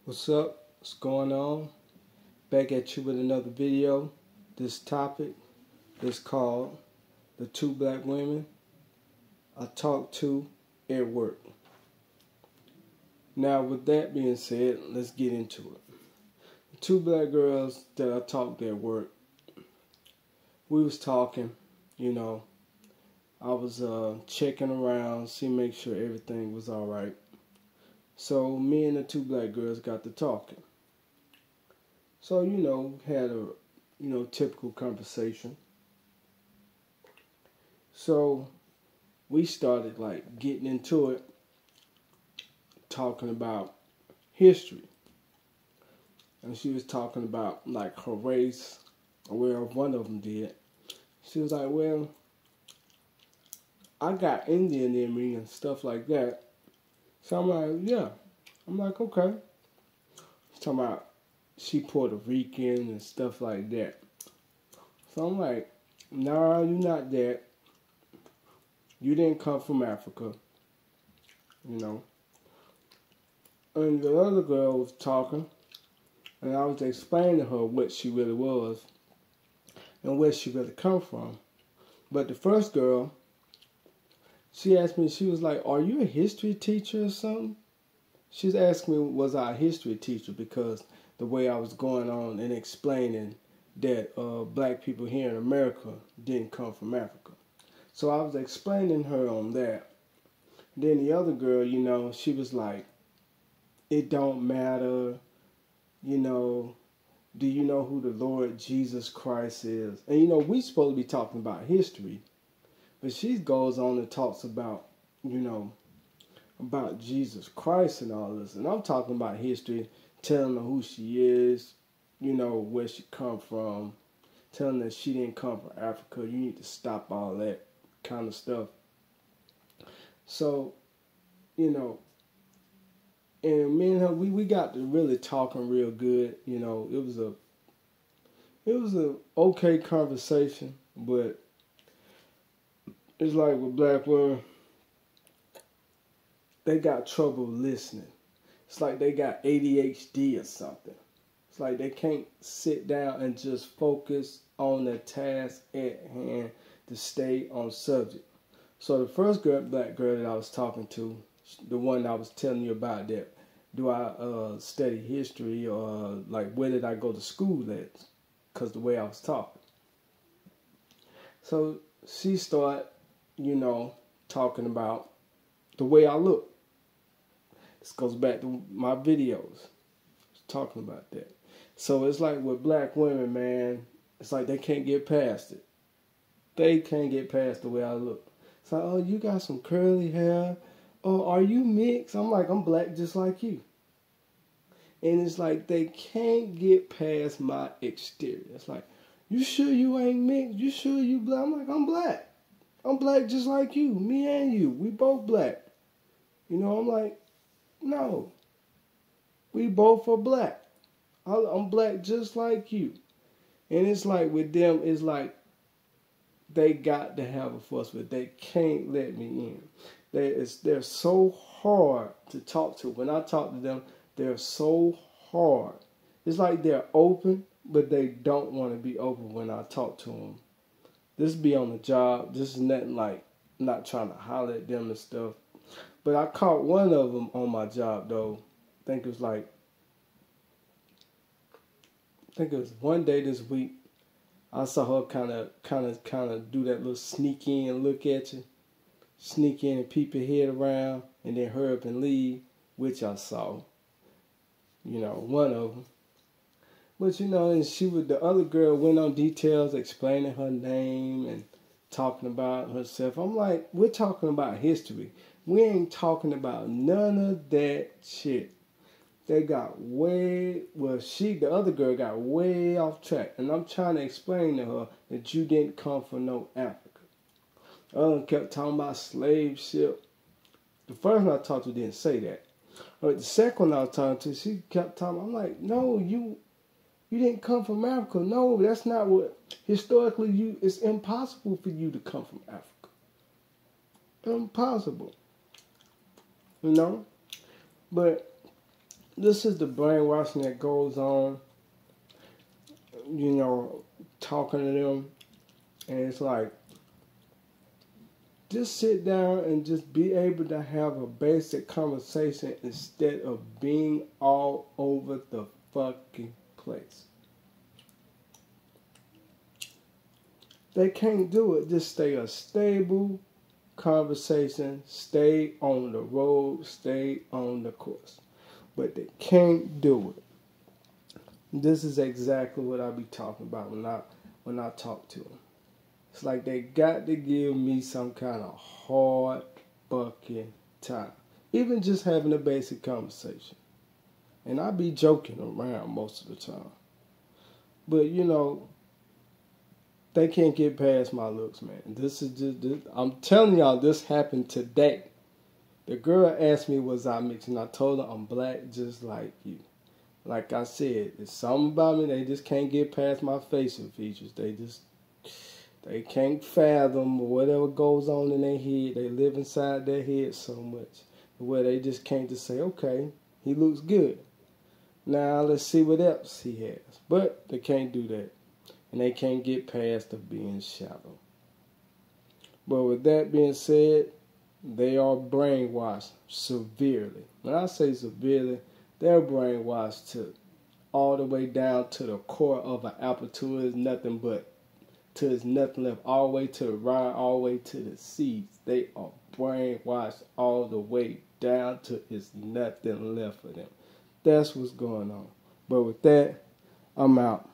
What's up? What's going on? Back at you with another video. This topic is called The Two Black Women I Talked to at Work. Now, with that being said, let's get into it. The two black girls that I talked at work, we was talking, I was checking around, make sure everything was all right. So me and the two black girls got to talking. So, had a, typical conversation. So we started getting into it, talking about history. And she was talking about her race, well, one of them did. She was like, well, I got Indian in me and stuff like that. So I'm like, yeah. I'm like, okay. She's talking about she Puerto Rican and stuff like that. So I'm like, nah, you're not that. You didn't come from Africa. And the other girl was talking, and I was explaining to her what she really was and where she really come from. But the first girl, she asked me, she was like, are you a history teacher or something? She was asking me, was I a history teacher? Because the way I was going on and explaining that black people here in America didn't come from Africa. So I was explaining her on that. Then the other girl, she was like, it don't matter, do you know who the Lord Jesus Christ is? And we supposed to be talking about history. But she goes on and talks about, about Jesus Christ and all this. And I'm talking about history, telling her who she is, where she come from, telling her she didn't come from Africa. You need to stop all that kind of stuff. So, and me and her, we got to really talking real good. It was a okay conversation, but it's like with black women, they got trouble listening. It's like they got ADHD or something. It's like they can't sit down and just focus on the task at hand to stay on subject. So the first black girl that I was talking to, the one I was telling you about that, do I study history or where did I go to school at? Because the way I was talking. So she started, talking about the way I look. This goes back to my videos. Talking about that. So it's like with black women, man, it's like they can't get past it. They can't get past the way I look. It's like, oh, you got some curly hair. Oh, are you mixed? I'm like, I'm black just like you. And it's like they can't get past my exterior. It's like, you sure you ain't mixed? You sure you black? I'm like, I'm black. I'm black just like you. Me and you. We both black. I'm like, no. We both are black. I'm black just like you. And it's like with them, it's like they got to have a fuss with. They can't let me in. They're so hard to talk to. When I talk to them, they're so hard. It's like they're open, but they don't want to be open when I talk to them. This be on the job. This is nothing like not trying to holler at them and stuff. But I caught one of them on my job, though. I think it was one day this week. I saw her kind of do that little sneak in look at you. Sneak in and peep your head around and then hurry up and leave, which I saw. One of them. But and the other girl went on details explaining her name and talking about herself. I'm like, we're talking about history. We ain't talking about none of that shit. They got the other girl got way off track. And I'm trying to explain to her that you didn't come from no Africa. The other one kept talking about slave ship. The first one I talked to didn't say that. But the second one I was talking to, she kept talking. I'm like, no, you didn't come from Africa. No, that's not what. Historically, it's impossible for you to come from Africa. Impossible. But this is the brainwashing that goes on, you know, talking to them. And it's like, just sit down and just be able to have a basic conversation instead of being all over the fucking place. They can't do it. Just stay a stable conversation, stay on the road, stay on the course. But they can't do it. This is exactly what I be talking about when I talk to them. It's like they got to give me some kind of hard fucking time. Even just having a basic conversation. And I be joking around most of the time. But, you know, they can't get past my looks, man. This is just, I'm telling y'all, this happened today. The girl asked me, was I mixed? And I told her I'm black just like you. Like I said, it's something about me, they just can't get past my facial features. They can't fathom whatever goes on in their head. They live inside their head so much. Where they just can't just say, okay, he looks good. Now let's see what else he has. But they can't do that. And they can't get past the being shallow. But with that being said, they are brainwashed severely. When I say severely, they're brainwashed to all the way down to the core of an apple to is nothing but, to it's nothing left, all the way to the rind, all the way to the seeds. They are brainwashed all the way down to it's nothing left for them. That's what's going on. But with that, I'm out.